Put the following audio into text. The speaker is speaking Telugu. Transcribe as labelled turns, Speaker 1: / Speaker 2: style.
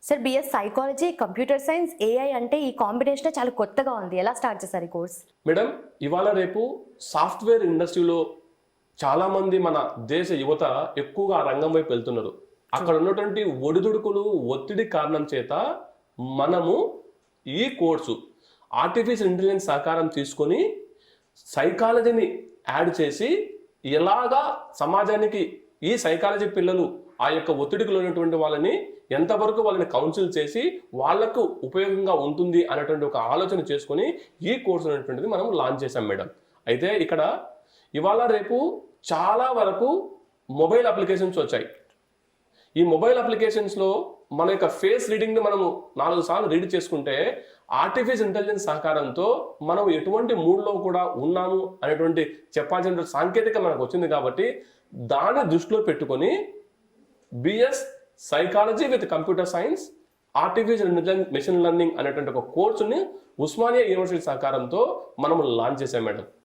Speaker 1: Sir BS psychology, computer science, AI అంటే ఈ కాంబినేషన్ చాలా కొత్తగా ఉంది. ఎలా స్టార్ట్ చేశారు ఈ కోర్స్?
Speaker 2: మేడం, ఇవాళ రేపు సాఫ్ట్వేర్ ఇండస్ట్రీలో చాలామంది మన దేశ యువత ఎక్కువగా ఆ రంగం వైపు వెళ్తున్నారు. అక్కడ ఉన్నటువంటి ఒడిదుడుకులు, ఒత్తిడి కారణం చేత మనము ఈ కోర్సు ఆర్టిఫిషియల్ ఇంటెలిజెన్స్ సహకారం తీసుకొని సైకాలజీని యాడ్ చేసి ఎలాగా సమాజానికి ఈ సైకాలజీ పిల్లలు ఆ యొక్క ఒత్తిడికి ఉన్నటువంటి వాళ్ళని ఎంతవరకు వాళ్ళని కౌన్సిల్ చేసి వాళ్లకు ఉపయోగంగా ఉంటుంది అనేటువంటి ఒక ఆలోచన చేసుకొని ఈ కోర్సు అనేటువంటిది మనం లాంచ్ చేసాం మేడం. అయితే ఇక్కడ ఇవాళ రేపు చాలా వరకు మొబైల్ అప్లికేషన్స్ వచ్చాయి. ఈ మొబైల్ అప్లికేషన్స్లో మన యొక్క ఫేస్ రీడింగ్ని మనము 4 సార్లు రీడ్ చేసుకుంటే ఆర్టిఫిషియల్ ఇంటెలిజెన్స్ సహకారంతో మనం ఎటువంటి మూడ్లో కూడా ఉన్నాము అనేటువంటి చెప్పాల్సిన సాంకేతిక మనకు వచ్చింది. కాబట్టి దాన్ని దృష్టిలో పెట్టుకొని BS psychology with computer science, artificial intelligence, machine learning అనేటువంటి ఒక కోర్సుని ఉస్మానియా యూనివర్సిటీ సహకారంతో మనం లాంచ్ చేసాం మేడం.